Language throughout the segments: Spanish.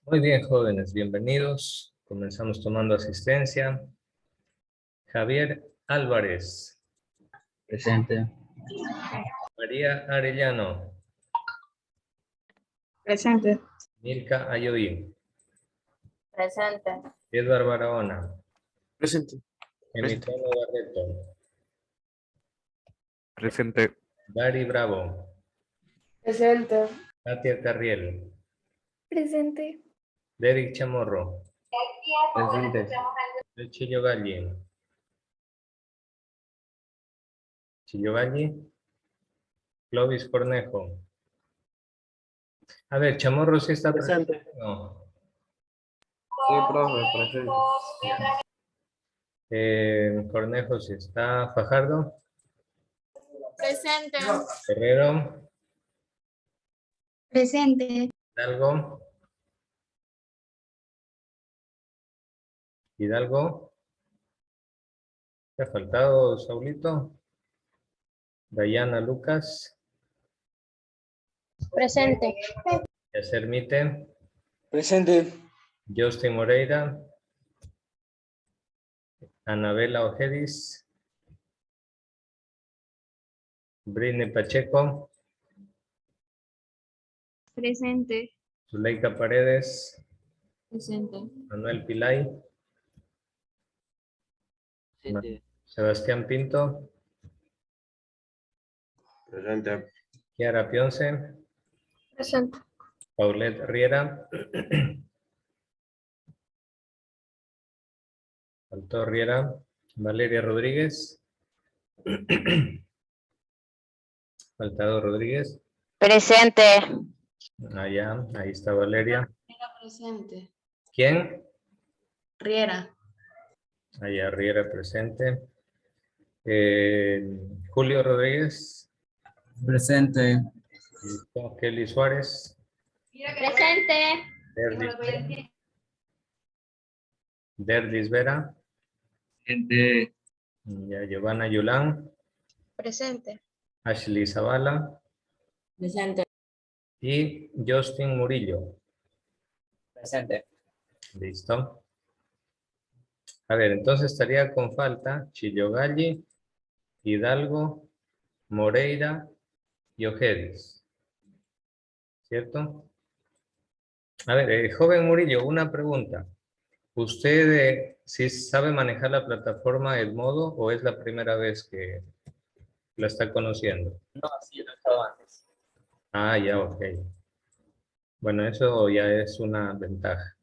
Muy bien, jóvenes, bienvenidos. Comenzamos tomando asistencia. Javier Álvarez. Presente. María Arellano. Presente. Mirka Ayoí. Presente. Edward Barahona. Presente. Emiliano Barreto. Presente. Dari Bravo. Presente. Katia Carriel. Presente. Derek Chamorro. Presente. Chillo Galli. Chillo Galli. Clovis Cornejo. A ver, Chamorro sí está presente. No. Sí, profe, presente. Cornejo sí está. Fajardo. Presente. Guerrero. Presente. Hidalgo. Hidalgo. ¿Te ha faltado, Saulito? Dayana Lucas. Presente. Yacer Mite. Presente. Justin Moreira. Anabela Ojedis. Britney Pacheco. Presente. Zuleika Paredes. Presente. Manuel Pilay. Presente. Sebastián Pinto. Presente. Kiara Pionce. Presente. Paulette Riera. Faltó Riera. Valeria Rodríguez. Faltado Rodríguez. Presente. Allá, ahí está Valeria. Presente. ¿Quién? Riera. Allá Riera presente. Julio Rodríguez. Presente. Listo. Kelly Suárez. Presente. Derdis Vera. Presente. Ya, Giovanna Yulán. Presente. Ashley Zavala. Presente. Y Justin Murillo. Presente. Listo. A ver, entonces estaría con falta Chillogalli, Hidalgo, Moreira y Ojedis. ¿Cierto? A ver, joven Murillo, una pregunta. ¿Usted sí sabe manejar la plataforma Edmodo o es la primera vez que la está conociendo? No, sí, lo he estado antes. Ah, ya, ok. Bueno, eso ya es una ventaja.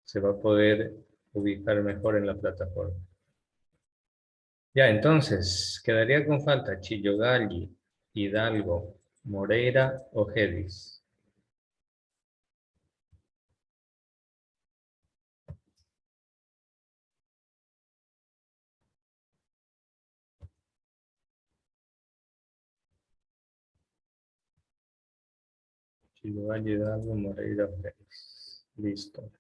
Se va a poder ubicar mejor en la plataforma. Ya, entonces, quedaría con falta Chillogalli, Hidalgo, Moreira, Ojedis. Chillogalli, Hidalgo, Moreira, Ojedis. Listo.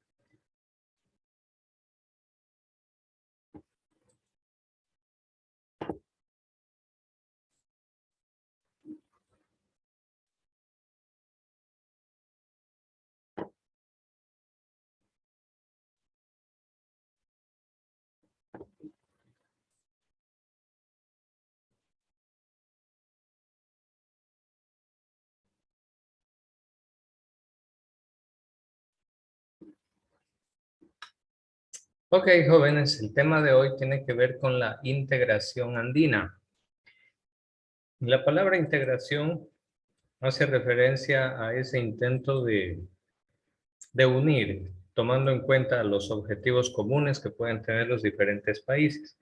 Ok, jóvenes, el tema de hoy tiene que ver con la integración andina. La palabra integración hace referencia a ese intento de unir, tomando en cuenta los objetivos comunes que pueden tener los diferentes países.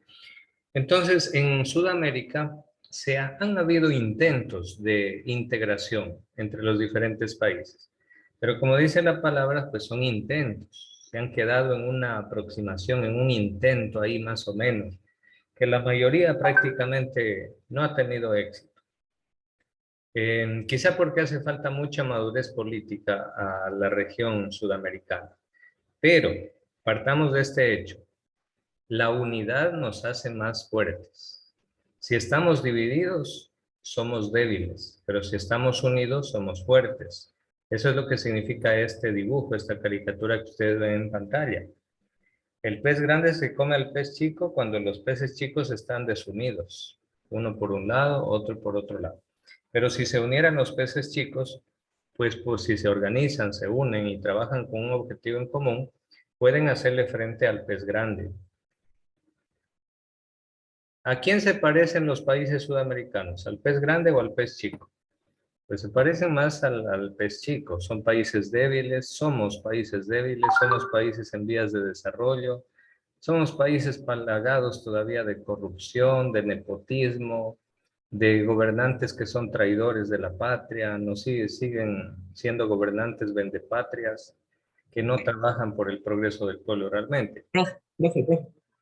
Entonces, en Sudamérica han habido intentos de integración entre los diferentes países, pero como dice la palabra, pues son intentos, se han quedado en una aproximación, en un intento ahí más o menos, que la mayoría prácticamente no ha tenido éxito. Quizá porque hace falta mucha madurez política a la región sudamericana. Pero partamos de este hecho. La unidad nos hace más fuertes. Si estamos divididos, somos débiles, pero si estamos unidos, somos fuertes. Eso es lo que significa este dibujo, esta caricatura que ustedes ven en pantalla. El pez grande se come al pez chico cuando los peces chicos están desunidos, uno por un lado, otro por otro lado. Pero si se unieran los peces chicos, pues si se organizan, se unen y trabajan con un objetivo en común, pueden hacerle frente al pez grande. ¿A quién se parecen los países sudamericanos? ¿Al pez grande o al pez chico? Pues se parecen más al pez chico. Son países débiles, somos países en vías de desarrollo, somos países plagados todavía de corrupción, de nepotismo, de gobernantes que son traidores de la patria, siguen siendo gobernantes vendepatrias, que no trabajan por el progreso del pueblo realmente. Profe.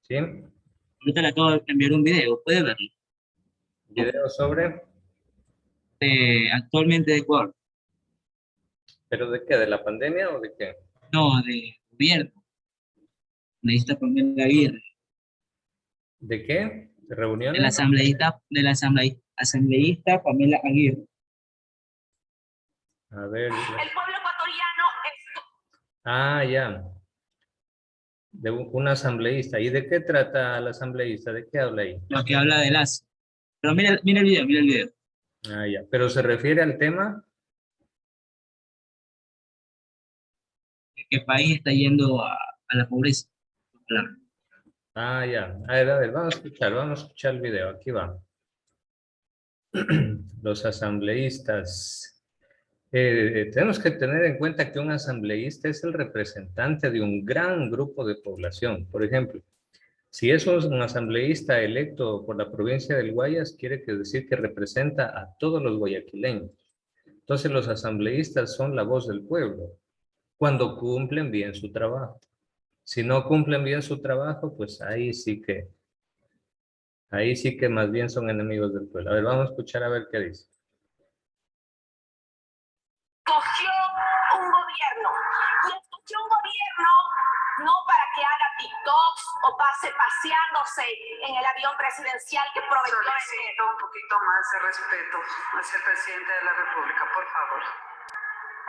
¿Sí? Ahorita le acabo de enviar un video, puede verlo. Video sobre, Actualmente de Ecuador. ¿pero de qué? ¿De la pandemia o de qué? No, de gobierno. Necesita Pamela Aguirre. ¿De qué? ¿De reuniones? Asambleísta Pamela Aguirre. A ver. El pueblo ecuatoriano es... Ah, ya. De un asambleísta. ¿Y de qué trata el asambleísta? ¿De qué habla ahí? Lo que habla de las... Pero mira el video. Ah, ya. ¿Pero se refiere al tema? Que el país está yendo a la pobreza. Ah, ya. A ver, vamos a escuchar el video. Aquí va. Los asambleístas. Tenemos que tener en cuenta que un asambleísta es el representante de un gran grupo de población. Por ejemplo, si es un asambleísta electo por la provincia del Guayas, quiere decir que representa a todos los guayaquileños. Entonces los asambleístas son la voz del pueblo cuando cumplen bien su trabajo. Si no cumplen bien su trabajo, pues ahí sí que más bien son enemigos del pueblo. A ver, vamos a escuchar a ver qué dice. Escogió un gobierno y escogió un gobierno no para que haga TikToks o pase paseándose en el avión presidencial que prometió Solicito un poquito más de respeto hacia el presidente de la República, por favor.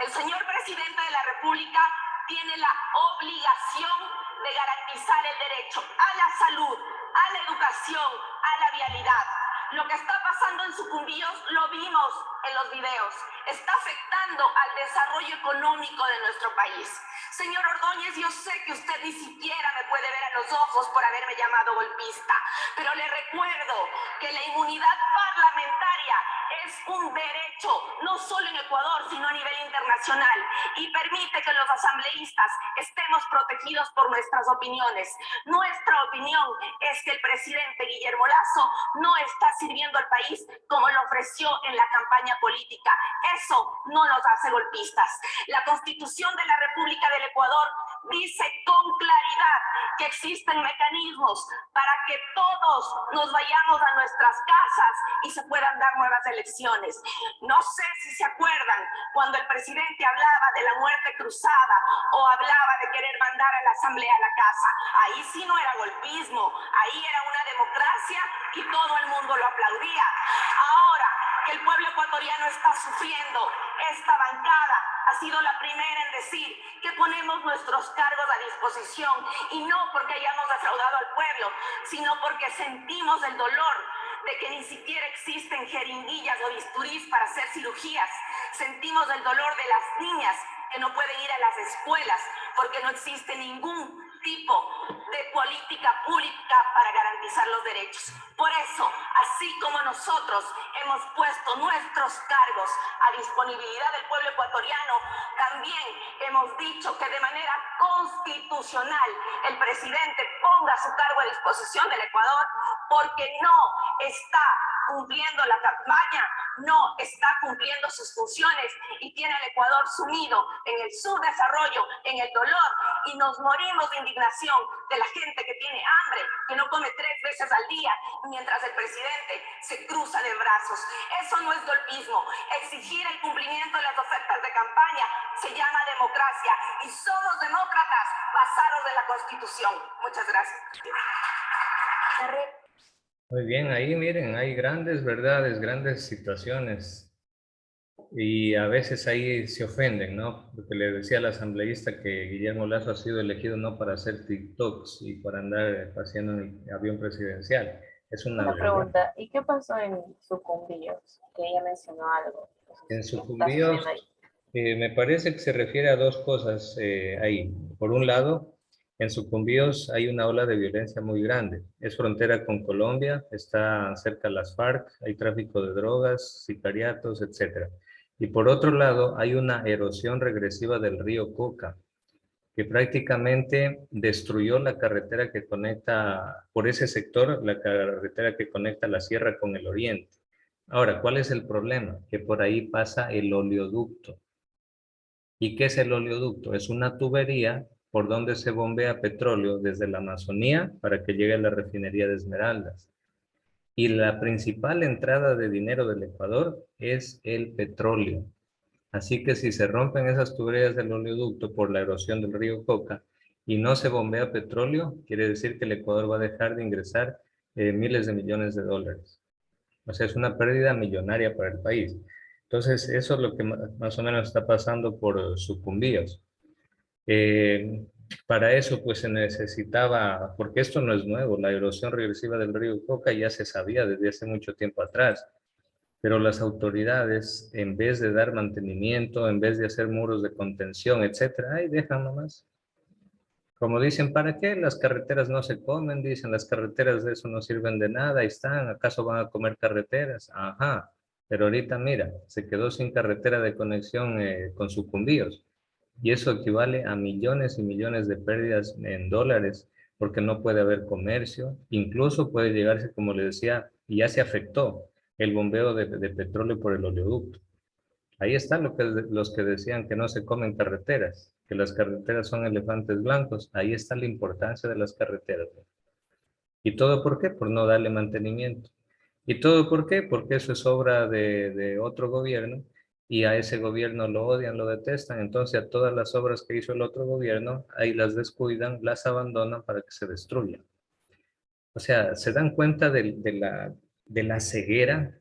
El señor presidente de la República tiene la obligación de garantizar el derecho a la salud, a la educación, a la vialidad. Lo que está pasando en Sucumbíos lo vimos en los videos. Está afectando al desarrollo económico de nuestro país. Señor Ordóñez, yo sé que usted ni siquiera me puede ver a los ojos por haberme llamado golpista, pero le recuerdo que la inmunidad parlamentaria es un derecho, no solo en Ecuador, sino a nivel internacional, y permite que los asambleístas estemos protegidos por nuestras opiniones. Nuestra opinión es que el presidente Guillermo Lasso no está sirviendo al país como lo ofreció en la campaña política. Eso no nos hace golpistas. La Constitución de la República del Ecuador dice con claridad que existen mecanismos para que todos nos vayamos a nuestras casas y se puedan dar nuevas elecciones. No sé si se acuerdan cuando el presidente hablaba de la muerte cruzada o hablaba de querer mandar a la asamblea a la casa. Ahí sí no era golpismo, ahí era una democracia y todo el mundo lo aplaudía. Ahora que el pueblo ecuatoriano está sufriendo, esta bancada ha sido la primera en decir que ponemos nuestros cargos a disposición, y no porque hayamos defraudado al pueblo, sino porque sentimos el dolor de que ni siquiera existen jeringuillas o bisturís para hacer cirugías. Sentimos el dolor de las niñas que no pueden ir a las escuelas porque no existe ningún tipo de política pública para garantizar los derechos. Por eso, así como nosotros hemos puesto nuestros cargos a disponibilidad del pueblo ecuatoriano, también hemos dicho que de manera constitucional el presidente ponga su cargo a disposición del Ecuador, porque no está cumpliendo la campaña, no está cumpliendo sus funciones y tiene al Ecuador sumido en el subdesarrollo, en el dolor, y nos morimos de indignación de la gente que tiene hambre, que no come 3 veces al día, mientras el presidente se cruza de brazos. Eso no es golpismo. Exigir el cumplimiento de las ofertas de campaña se llama democracia, y somos demócratas basados en la Constitución. Muchas gracias. Muy bien, ahí miren, hay grandes verdades, grandes situaciones. Y a veces ahí se ofenden, ¿no? Porque le decía al asambleísta que Guillermo Lazo ha sido elegido no para hacer TikToks y para andar paseando en el avión presidencial. Es una Una verdad. pregunta, ¿y qué pasó en Sucumbíos? Que ella mencionó algo. En ¿Qué está Sucumbíos, sucediendo ahí? me parece que se refiere a dos cosas ahí. Por un lado, en Sucumbíos hay una ola de violencia muy grande. Es frontera con Colombia, está cerca de las FARC, hay tráfico de drogas, sicariatos, etc. Y por otro lado, hay una erosión regresiva del río Coca, que prácticamente destruyó la carretera que conecta, por ese sector, la carretera que conecta la sierra con el oriente. Ahora, ¿cuál es el problema? Que por ahí pasa el oleoducto. ¿Y qué es el oleoducto? Es una tubería por donde se bombea petróleo desde la Amazonía para que llegue a la refinería de Esmeraldas. Y la principal entrada de dinero del Ecuador es el petróleo. Así que si se rompen esas tuberías del oleoducto por la erosión del río Coca y no se bombea petróleo, quiere decir que el Ecuador va a dejar de ingresar miles de millones de dólares. O sea, es una pérdida millonaria para el país. Entonces, eso es lo que más o menos está pasando por Sucumbíos. Eh, para eso, pues se necesitaba, porque esto no es nuevo, la erosión regresiva del río Coca ya se sabía desde hace mucho tiempo atrás, pero las autoridades, en vez de dar mantenimiento, en vez de hacer muros de contención, etcétera, ahí dejan nomás. Como dicen, ¿para qué? Las carreteras no se comen, dicen, las carreteras de eso no sirven de nada, ahí están, ¿acaso van a comer carreteras? Ajá, pero ahorita mira, se quedó sin carretera de conexión con Sucumbíos, y eso equivale a millones y millones de pérdidas en dólares, porque no puede haber comercio, incluso puede llegarse, como le decía, y ya se afectó el bombeo de petróleo por el oleoducto. Ahí están los que decían que no se comen carreteras, que las carreteras son elefantes blancos. Ahí está la importancia de las carreteras. ¿Y todo por qué? Por no darle mantenimiento. ¿Y todo por qué? Porque eso es obra de otro gobierno y a ese gobierno lo odian, lo detestan. Entonces a todas las obras que hizo el otro gobierno, ahí las descuidan, las abandonan para que se destruyan. O sea, se dan cuenta de la ceguera.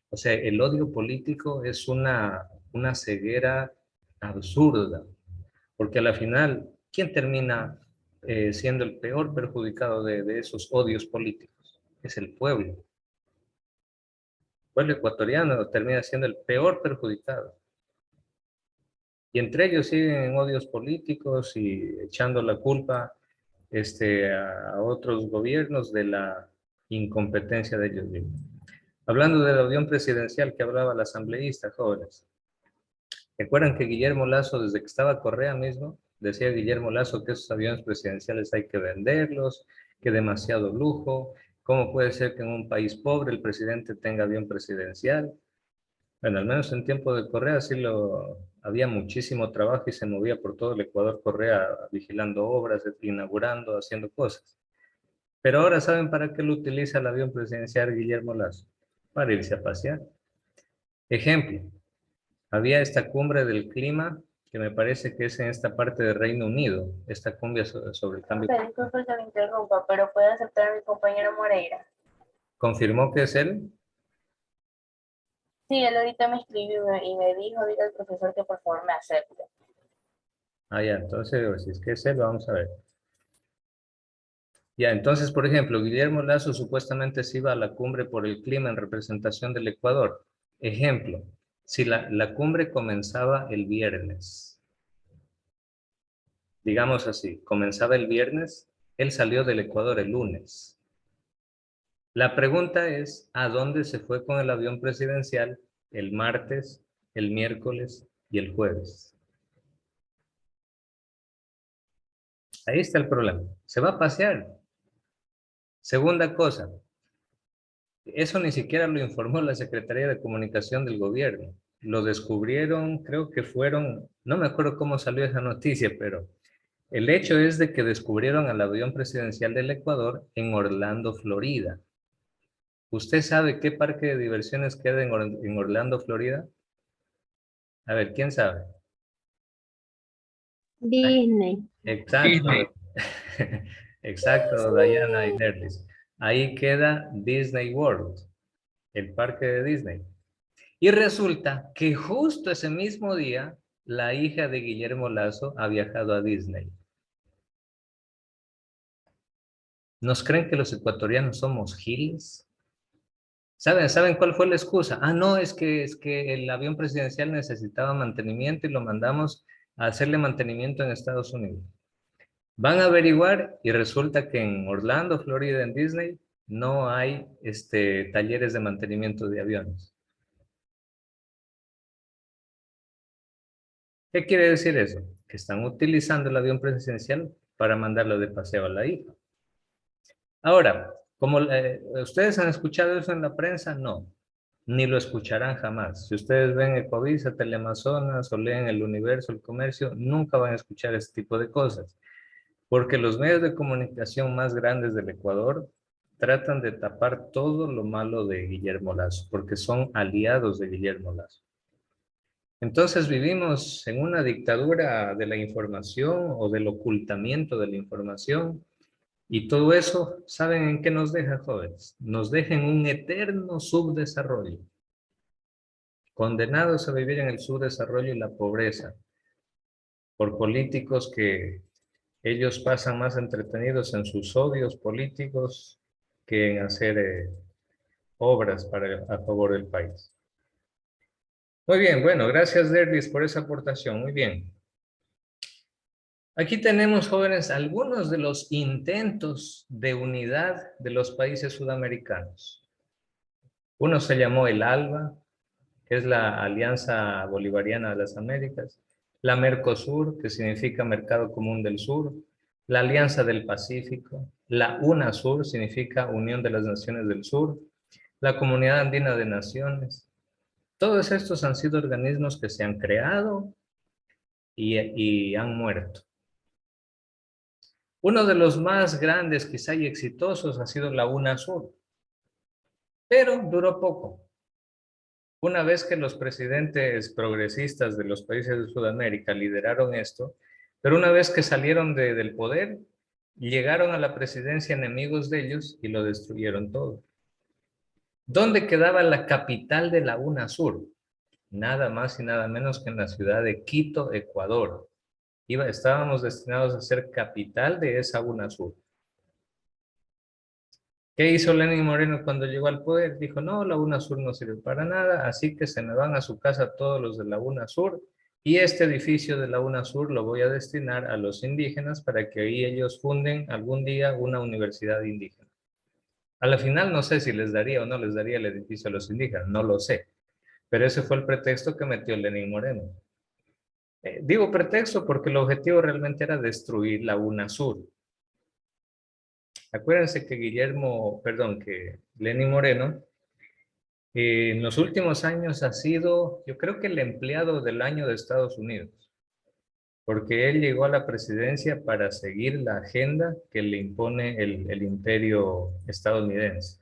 O sea, el odio político es una ceguera absurda, porque a la final, ¿quién termina siendo el peor perjudicado de esos odios políticos? Es el pueblo. El pueblo ecuatoriano termina siendo el peor perjudicado. Y entre ellos siguen odios políticos y echando la culpa a otros gobiernos de la incompetencia de ellos mismos. Hablando del avión presidencial que hablaba la asambleísta, jóvenes. ¿Recuerdan que Guillermo Lazo, desde que estaba Correa mismo, decía Guillermo Lazo que esos aviones presidenciales hay que venderlos, que demasiado lujo, cómo puede ser que en un país pobre el presidente tenga avión presidencial? Bueno, al menos en tiempo de Correa había muchísimo trabajo y se movía por todo el Ecuador Correa vigilando obras, inaugurando, haciendo cosas. Pero ahora ¿saben para qué lo utiliza el avión presidencial Guillermo Lazo? Para irse a pasear. Ejemplo, había esta cumbre del clima, que me parece que es en esta parte del Reino Unido, esta cumbre sobre el cambio. Disculpe que me interrumpa, pero puede aceptar a mi compañero Moreira. ¿Confirmó que es él? Sí, él ahorita me escribió y me dijo, diga al profesor que por favor me acepte. Ah, ya, entonces, si es que es él, vamos a ver. Ya, entonces, por ejemplo, Guillermo Lazo supuestamente se iba a la cumbre por el clima en representación del Ecuador. Ejemplo, si la cumbre comenzaba el viernes, digamos así, comenzaba el viernes, él salió del Ecuador el lunes. La pregunta es, ¿a dónde se fue con el avión presidencial el martes, el miércoles y el jueves? Ahí está el problema. Se va a pasear. Segunda cosa, eso ni siquiera lo informó la Secretaría de Comunicación del gobierno. Lo descubrieron, creo que fueron, no me acuerdo cómo salió esa noticia, pero el hecho es de que descubrieron al avión presidencial del Ecuador en Orlando, Florida. ¿Usted sabe qué parque de diversiones queda en Orlando, Florida? A ver, ¿quién sabe? Disney. Exacto. Disney. Exacto, Diana y Nerlis. Ahí queda Disney World, el parque de Disney. Y resulta que justo ese mismo día, la hija de Guillermo Lazo ha viajado a Disney. ¿Nos creen que los ecuatorianos somos giles? ¿Saben cuál fue la excusa? Ah, no, es que el avión presidencial necesitaba mantenimiento y lo mandamos a hacerle mantenimiento en Estados Unidos. Van a averiguar y resulta que en Orlando, Florida, en Disney, no hay talleres de mantenimiento de aviones. ¿Qué quiere decir eso? Que están utilizando el avión presidencial para mandarlo de paseo a la hija. Ahora, como ustedes han escuchado eso en la prensa, no, ni lo escucharán jamás. Si ustedes ven Ecovisa, Teleamazonas o leen El Universo, El Comercio, nunca van a escuchar este tipo de cosas. Porque los medios de comunicación más grandes del Ecuador tratan de tapar todo lo malo de Guillermo Lazo, porque son aliados de Guillermo Lazo. Entonces vivimos en una dictadura de la información o del ocultamiento de la información. Y todo eso, ¿saben en qué nos deja, jóvenes? Nos deja en un eterno subdesarrollo. Condenados a vivir en el subdesarrollo y la pobreza. Por políticos que ellos pasan más entretenidos en sus odios políticos que en hacer obras a favor del país. Muy bien, bueno, gracias Derlis por esa aportación, muy bien. Aquí tenemos, jóvenes, algunos de los intentos de unidad de los países sudamericanos. Uno se llamó el ALBA, que es la Alianza Bolivariana de las Américas, la Mercosur, que significa Mercado Común del Sur, la Alianza del Pacífico, la UNASUR, significa Unión de las Naciones del Sur, la Comunidad Andina de Naciones. Todos estos han sido organismos que se han creado y han muerto. Uno de los más grandes, quizá y exitosos, ha sido la UNASUR, pero duró poco. Una vez que los presidentes progresistas de los países de Sudamérica lideraron esto, pero una vez que salieron del poder, llegaron a la presidencia enemigos de ellos y lo destruyeron todo. ¿Dónde quedaba la capital de la UNASUR? Nada más y nada menos que en la ciudad de Quito, Ecuador. Estábamos destinados a ser capital de esa UNASUR. ¿Qué hizo Lenín Moreno cuando llegó al poder? Dijo, no, la UNASUR no sirve para nada, así que se me van a su casa todos los de la UNASUR y este edificio de la UNASUR lo voy a destinar a los indígenas para que ahí ellos funden algún día una universidad indígena. A la final no sé si les daría o no les daría el edificio a los indígenas, no lo sé, pero ese fue el pretexto que metió Lenín Moreno. Digo pretexto porque el objetivo realmente era destruir la UNASUR. Acuérdense que que Lenín Moreno en los últimos años ha sido, yo creo que el empleado del año de Estados Unidos, porque él llegó a la presidencia para seguir la agenda que le impone el imperio estadounidense.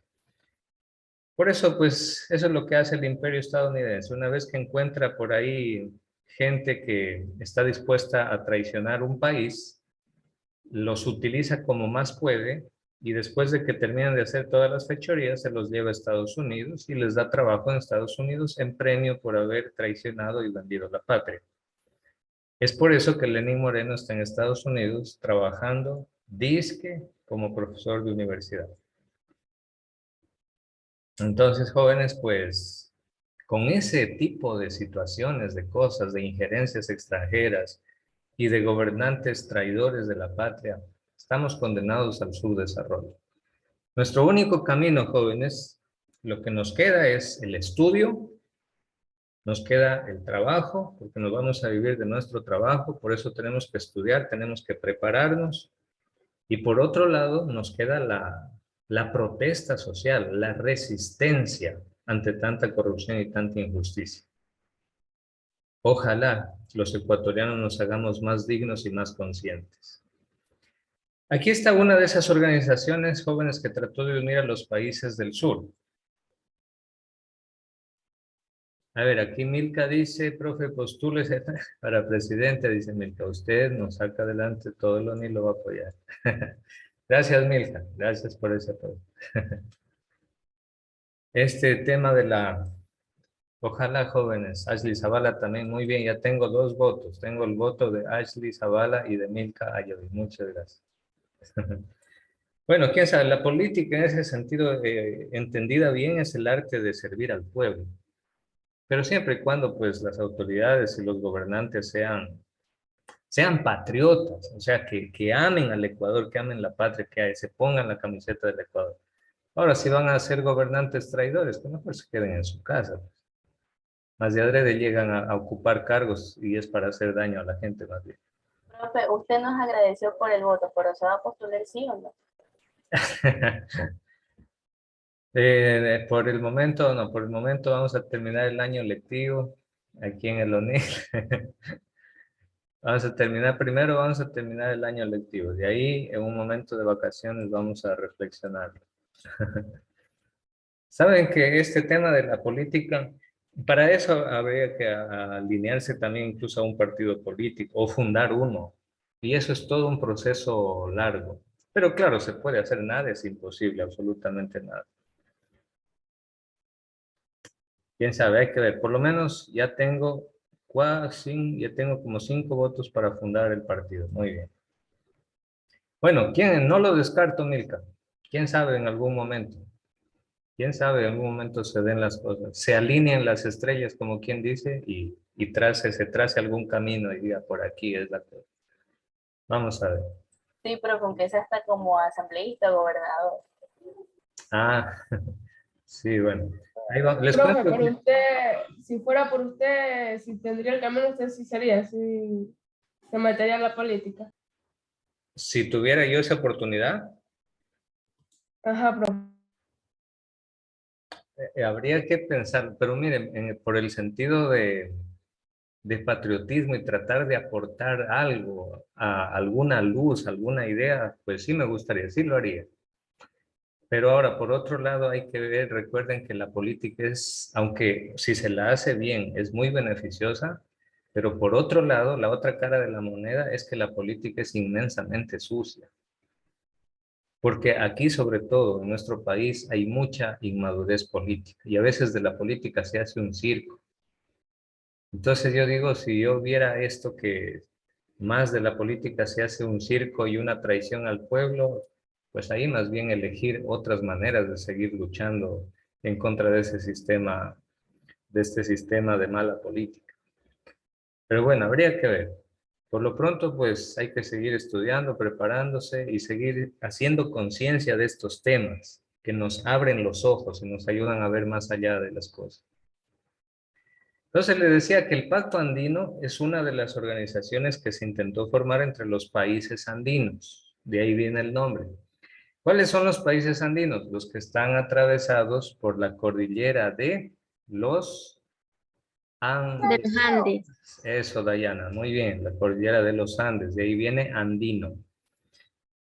Por eso, pues, eso es lo que hace el imperio estadounidense. Una vez que encuentra por ahí gente que está dispuesta a traicionar un país, los utiliza como más puede y después de que terminan de hacer todas las fechorías, se los lleva a Estados Unidos y les da trabajo en Estados Unidos en premio por haber traicionado y vendido la patria. Es por eso que Lenín Moreno está en Estados Unidos trabajando, dizque, como profesor de universidad. Entonces, jóvenes, pues, con ese tipo de situaciones, de cosas, de injerencias extranjeras y de gobernantes traidores de la patria, estamos condenados al subdesarrollo. Nuestro único camino, jóvenes, lo que nos queda es el estudio, nos queda el trabajo, porque nos vamos a vivir de nuestro trabajo, por eso tenemos que estudiar, tenemos que prepararnos, y por otro lado nos queda la protesta social, la resistencia ante tanta corrupción y tanta injusticia. Ojalá los ecuatorianos nos hagamos más dignos y más conscientes. Aquí está una de esas organizaciones jóvenes que trató de unir a los países del sur. A ver, aquí Milka dice, profe, postúlese para presidente, dice Milka, usted nos saca adelante, todo el ONI lo va a apoyar. Gracias, Milka, gracias por ese apoyo. Este tema de Ojalá, jóvenes. Ashley Zavala también, muy bien, ya tengo 2 votos. Tengo el voto de Ashley Zavala y de Milka Ayoví. Muchas gracias. Bueno, quién sabe, la política en ese sentido, entendida bien, es el arte de servir al pueblo. Pero siempre y cuando pues las autoridades y los gobernantes sean patriotas, o sea, que amen al Ecuador, que amen la patria que hay, se pongan la camiseta del Ecuador. Ahora, si van a ser gobernantes traidores, que mejor se queden en su casa. Más de adrede llegan a ocupar cargos y es para hacer daño a la gente más bien. Profe, usted nos agradeció por el voto, pero ¿se va a postular sí o no? Por el momento, no, por el momento vamos a terminar el año lectivo aquí en el ONIL. Primero vamos a terminar el año lectivo. De ahí, en un momento de vacaciones, vamos a reflexionar. Saben que este tema de la política, para eso habría que alinearse también incluso a un partido político o fundar uno. Y eso es todo un proceso largo. Pero claro, se puede hacer, nada es imposible, absolutamente nada. Quién sabe, hay que ver. Por lo menos ya tengo como 5 votos para fundar el partido. Muy bien. Bueno, ¿quién? No lo descarto, Milka. ¿Quién sabe en algún momento? ¿Quién sabe en algún momento se den las cosas? Se alineen las estrellas, como quien dice, y se trace algún camino y diga, por aquí es la cosa. Vamos a ver. Sí, pero con que sea hasta como asambleísta o gobernador. Ah, sí, bueno. Ahí va. Les Profe, cuento. por usted, si fuera por usted, si tendría el camino, usted sí sería, si se metería en la política. Si tuviera yo esa oportunidad, Ajá, profe. habría que pensar, pero miren, por el sentido de patriotismo y tratar de aportar algo, alguna luz, alguna idea, pues sí me gustaría, sí lo haría. Pero ahora, por otro lado, hay que ver, recuerden que la política es, aunque si se la hace bien, es muy beneficiosa, pero por otro lado, la otra cara de la moneda es que la política es inmensamente sucia. Porque aquí, sobre todo, en nuestro país, hay mucha inmadurez política y a veces de la política se hace un circo. Entonces yo digo, si yo viera esto que más de la política se hace un circo y una traición al pueblo, pues ahí más bien elegir otras maneras de seguir luchando en contra de ese sistema, de este sistema de mala política. Pero bueno, habría que ver. Por lo pronto, pues hay que seguir estudiando, preparándose y seguir haciendo conciencia de estos temas que nos abren los ojos y nos ayudan a ver más allá de las cosas. Entonces le decía que el Pacto Andino es una de las organizaciones que se intentó formar entre los países andinos. De ahí viene el nombre. ¿Cuáles son los países andinos? Los que están atravesados por la cordillera de los Andes. De los Andes. Eso, Dayana, muy bien, la cordillera de los Andes, de ahí viene andino.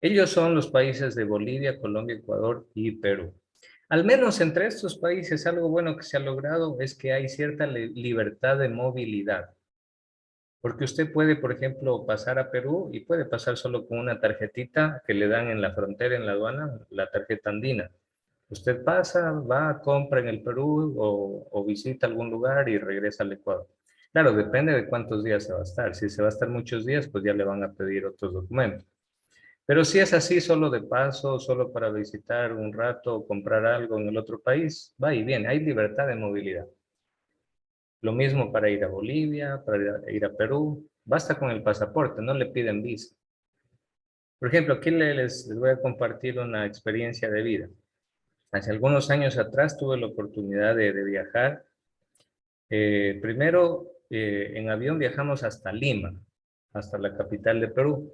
Ellos son los países de Bolivia, Colombia, Ecuador y Perú. Al menos entre estos países, algo bueno que se ha logrado es que hay cierta libertad de movilidad. Porque usted puede, por ejemplo, pasar a Perú y puede pasar solo con una tarjetita que le dan en la frontera, en la aduana, la tarjeta andina. Usted pasa, va, compra en el Perú o visita algún lugar y regresa al Ecuador. Claro, depende de cuántos días se va a estar. Si se va a estar muchos días, pues ya le van a pedir otros documentos. Pero si es así, solo de paso, solo para visitar un rato o comprar algo en el otro país, va y viene. Hay libertad de movilidad. Lo mismo para ir a Bolivia, para ir a Perú. Basta con el pasaporte, no le piden visa. Por ejemplo, aquí les voy a compartir una experiencia de vida. Hace algunos años atrás tuve la oportunidad de viajar. Primero, en avión viajamos hasta Lima, hasta la capital de Perú.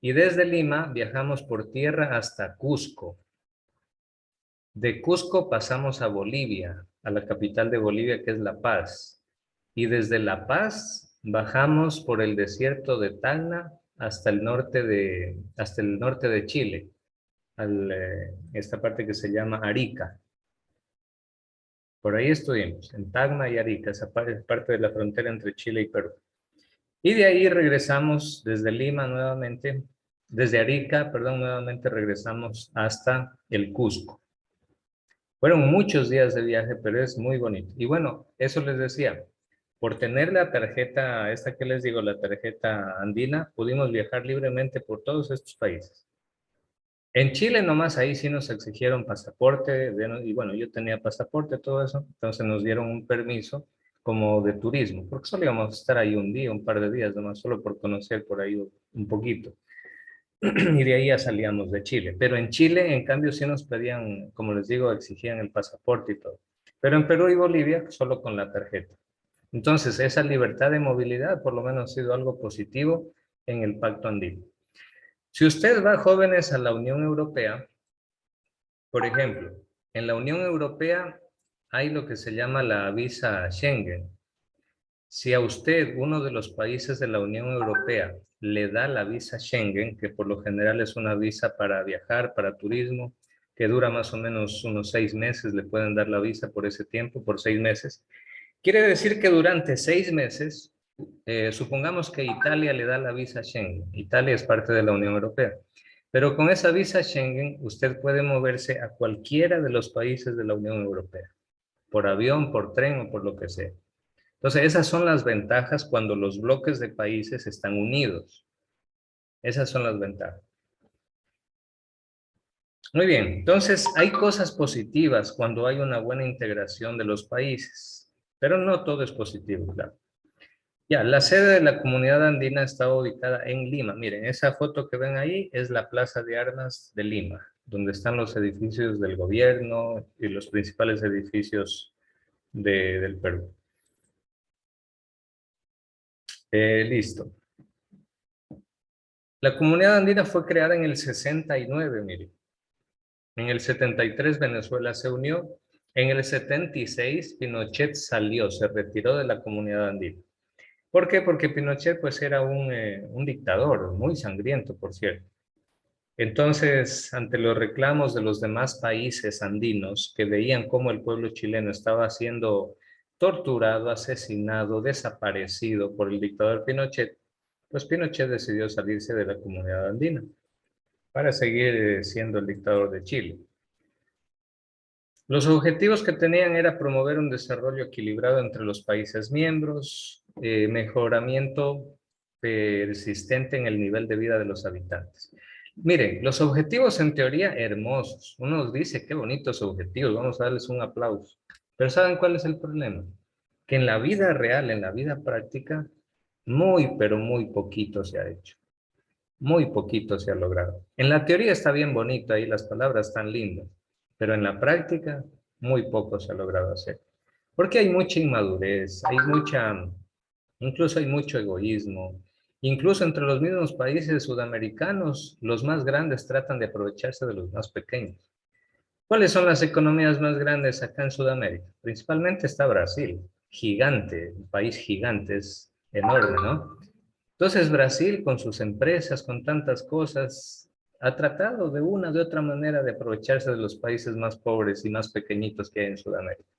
Y desde Lima viajamos por tierra hasta Cusco. De Cusco pasamos a Bolivia, a la capital de Bolivia, que es La Paz. Y desde La Paz bajamos por el desierto de Tacna hasta el norte de Chile, esta parte que se llama Arica. Por ahí estuvimos, en Tacna y Arica, esa parte de la frontera entre Chile y Perú. Y de ahí regresamos desde Lima nuevamente, desde Arica, perdón, nuevamente regresamos hasta el Cusco. Fueron muchos días de viaje, pero es muy bonito. Y bueno, eso les decía, por tener la tarjeta, esta que les digo, la tarjeta andina, pudimos viajar libremente por todos estos países. En Chile nomás ahí sí nos exigieron pasaporte, y bueno, yo tenía pasaporte, todo eso, entonces nos dieron un permiso como de turismo, porque solo íbamos a estar ahí un día, un par de días nomás, solo por conocer por ahí un poquito. Y de ahí ya salíamos de Chile. Pero en Chile, en cambio, sí nos pedían, como les digo, exigían el pasaporte y todo. Pero en Perú y Bolivia, solo con la tarjeta. Entonces, esa libertad de movilidad por lo menos ha sido algo positivo en el Pacto Andino. Si usted va, jóvenes, a la Unión Europea, por ejemplo, en la Unión Europea hay lo que se llama la visa Schengen. Si a usted, uno de los países de la Unión Europea, le da la visa Schengen, que por lo general es una visa para viajar, para turismo, que dura más o menos unos 6 meses, le pueden dar la visa por ese tiempo, por 6 meses. Quiere decir que durante 6 meses, supongamos que Italia le da la visa Schengen. Italia es parte de la Unión Europea. Pero con esa visa Schengen, usted puede moverse a cualquiera de los países de la Unión Europea, por avión, por tren o por lo que sea. Entonces, esas son las ventajas cuando los bloques de países están unidos. Esas son las ventajas. Muy bien, entonces hay cosas positivas cuando hay una buena integración de los países, pero no todo es positivo, claro. Ya, la sede de la Comunidad Andina está ubicada en Lima. Miren, esa foto que ven ahí es la Plaza de Armas de Lima, donde están los edificios del gobierno y los principales edificios del Perú. Listo. La Comunidad Andina fue creada en el 69, miren. En el 73 Venezuela se unió. En el 76 Pinochet salió, se retiró de la Comunidad Andina. ¿Por qué? Porque Pinochet pues era un dictador, muy sangriento, por cierto. Entonces, ante los reclamos de los demás países andinos que veían cómo el pueblo chileno estaba siendo torturado, asesinado, desaparecido por el dictador Pinochet, pues Pinochet decidió salirse de la Comunidad Andina para seguir siendo el dictador de Chile. Los objetivos que tenían era promover un desarrollo equilibrado entre los países miembros, mejoramiento persistente en el nivel de vida de los habitantes. Miren, los objetivos en teoría hermosos. Uno dice, qué bonitos objetivos, vamos a darles un aplauso. Pero ¿saben cuál es el problema? Que en la vida real, en la vida práctica, muy, pero muy poquito se ha hecho. Muy poquito se ha logrado. En la teoría está bien bonito, ahí las palabras están lindas, pero en la práctica muy poco se ha logrado hacer. Porque hay mucha inmadurez, incluso hay mucho egoísmo. Incluso entre los mismos países sudamericanos, los más grandes tratan de aprovecharse de los más pequeños. ¿Cuáles son las economías más grandes acá en Sudamérica? Principalmente está Brasil, gigante, un país gigante, es enorme, ¿no? Entonces Brasil, con sus empresas, con tantas cosas, ha tratado de una u otra manera de aprovecharse de los países más pobres y más pequeñitos que hay en Sudamérica.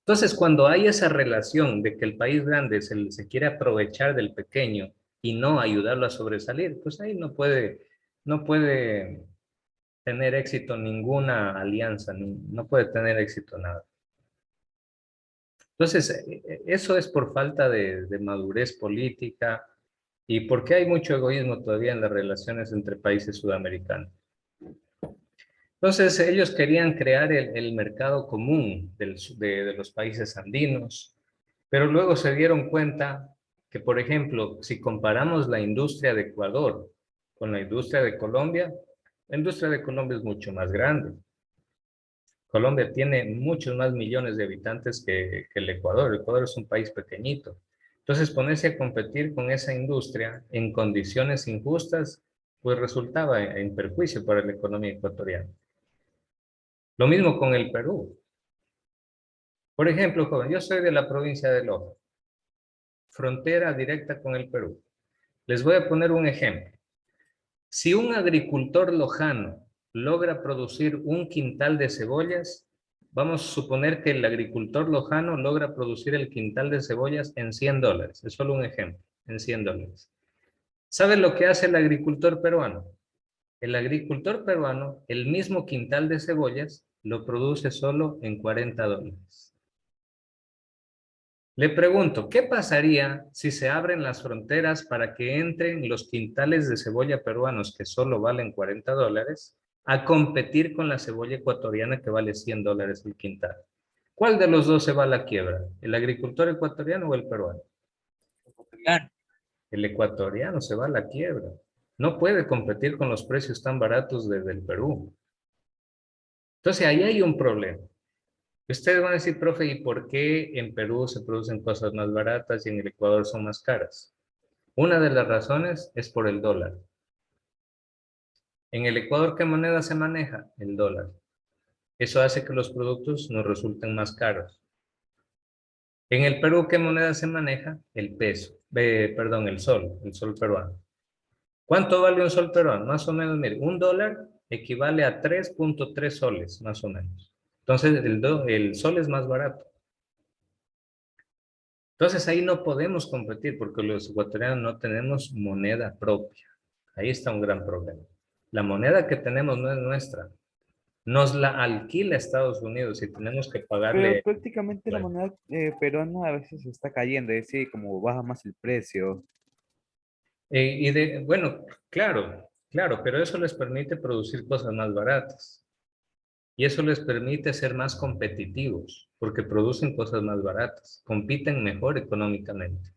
Entonces, cuando hay esa relación de que el país grande se quiere aprovechar del pequeño y no ayudarlo a sobresalir, pues ahí no puede tener éxito ninguna alianza, no puede tener éxito nada. Entonces, eso es por falta de madurez política y porque hay mucho egoísmo todavía en las relaciones entre países sudamericanos. Entonces, ellos querían crear el mercado común de los países andinos, pero luego se dieron cuenta que, por ejemplo, si comparamos la industria de Ecuador con la industria de Colombia, la industria de Colombia es mucho más grande. Colombia tiene muchos más millones de habitantes que el Ecuador. El Ecuador es un país pequeñito. Entonces, ponerse a competir con esa industria en condiciones injustas, pues resultaba en perjuicio para la economía ecuatoriana. Lo mismo con el Perú. Por ejemplo, joven, yo soy de la provincia de Loja, frontera directa con el Perú. Les voy a poner un ejemplo. Si un agricultor lojano logra producir un quintal de cebollas, vamos a suponer que el agricultor lojano logra producir el quintal de cebollas en $100. Es solo un ejemplo, en $100. ¿Saben lo que hace el agricultor peruano? El agricultor peruano, el mismo quintal de cebollas, lo produce solo en 40 dólares. Le pregunto, ¿qué pasaría si se abren las fronteras para que entren los quintales de cebolla peruanos que solo valen 40 dólares a competir con la cebolla ecuatoriana que vale 100 dólares el quintal? ¿Cuál de los dos se va a la quiebra? ¿El agricultor ecuatoriano o el peruano? Claro. El ecuatoriano se va a la quiebra. No puede competir con los precios tan baratos del Perú. Entonces ahí hay un problema. Ustedes van a decir, profe, ¿y por qué en Perú se producen cosas más baratas y en el Ecuador son más caras? Una de las razones es por el dólar. En el Ecuador, ¿qué moneda se maneja? El dólar. Eso hace que los productos nos resulten más caros. En el Perú, ¿qué moneda se maneja? El peso. Perdón, el sol peruano. ¿Cuánto vale un sol peruano? Más o menos, mire, un dólar equivale a 3.3 soles, más o menos. Entonces, el sol es más barato. Entonces, ahí no podemos competir porque los ecuatorianos no tenemos moneda propia. Ahí está un gran problema. La moneda que tenemos no es nuestra. Nos la alquila Estados Unidos y tenemos que Pero pagarle. prácticamente la moneda peruana a veces está cayendo, es decir, como baja más el precio. Bueno, claro, pero eso les permite producir cosas más baratas. Y eso les permite ser más competitivos, porque producen cosas más baratas, compiten mejor económicamente.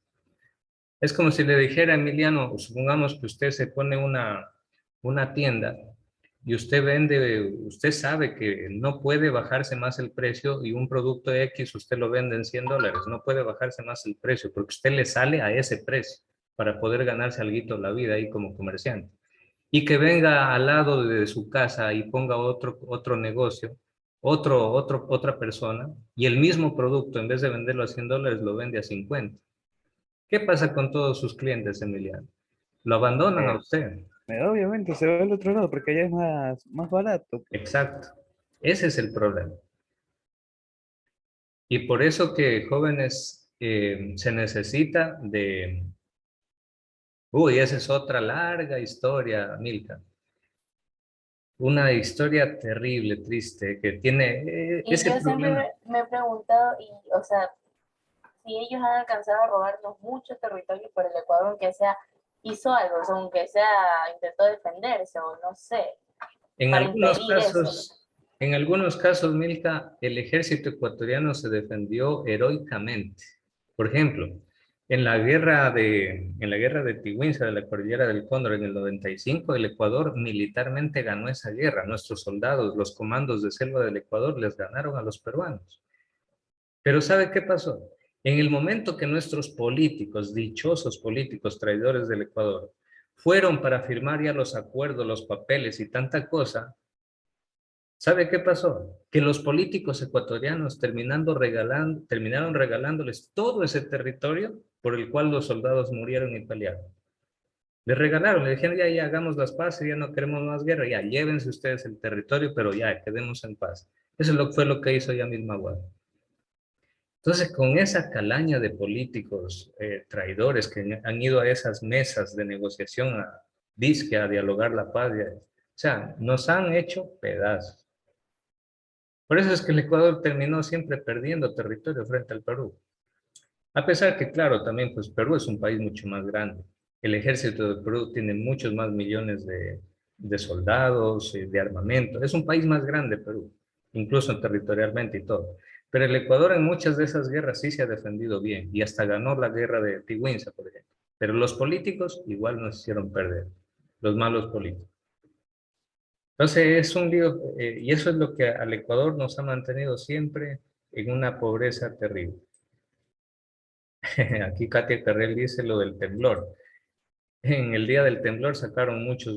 Es como si le dijera a Emiliano, supongamos que usted se pone una tienda y usted vende, usted sabe que no puede bajarse más el precio y un producto X usted lo vende en 100 dólares, no puede bajarse más el precio porque usted le sale a ese precio para poder ganarse alguito la vida ahí como comerciante. Y que venga al lado de su casa y ponga otro negocio, otra persona, y el mismo producto, en vez de venderlo a 100 dólares, lo vende a 50. ¿Qué pasa con todos sus clientes, Emiliano? Lo abandonan a usted. Obviamente se va al otro lado porque allá es más barato. Exacto. Ese es el problema. Y por eso que jóvenes se necesita de... Uy, esa es otra larga historia, Milka. Una historia terrible, triste, que tiene Y ese yo siempre problema. me he preguntado, y, o sea, si ellos han alcanzado a robarnos mucho territorio por el Ecuador, aunque sea, hizo algo, o sea, aunque sea, intentó defenderse, o no sé, En para algunos impedir eso. casos, Milka, el ejército ecuatoriano se defendió heroicamente. Por ejemplo, en la guerra de Pigüinza, de la cordillera del Cóndor, en el 95, el Ecuador militarmente ganó esa guerra. Nuestros soldados, los comandos de selva del Ecuador, les ganaron a los peruanos. Pero ¿sabe qué pasó? En el momento que nuestros políticos, dichosos políticos traidores del Ecuador, fueron para firmar ya los acuerdos, los papeles y tanta cosa, ¿sabe qué pasó? Que los políticos ecuatorianos terminaron regalándoles todo ese territorio por el cual los soldados murieron y pelearon. Les regalaron, le dijeron, ya hagamos las paces, ya no queremos más guerra, ya llévense ustedes el territorio, pero ya quedemos en paz. Eso fue lo que hizo Yamil Maguad. Entonces, con esa calaña de políticos traidores que han ido a esas mesas de negociación a dialogar la paz, o sea, nos han hecho pedazos. Por eso es que el Ecuador terminó siempre perdiendo territorio frente al Perú. A pesar que, claro, también pues Perú es un país mucho más grande. El ejército de Perú tiene muchos más millones de soldados, de armamento. Es un país más grande Perú, incluso territorialmente y todo. Pero el Ecuador en muchas de esas guerras sí se ha defendido bien y hasta ganó la guerra de Pigüinza, por ejemplo. Pero los políticos igual nos hicieron perder, los malos políticos. Entonces es un lío, y eso es lo que al Ecuador nos ha mantenido siempre en una pobreza terrible. Aquí Katia Carrel dice lo del temblor. En el día del temblor sacaron muchos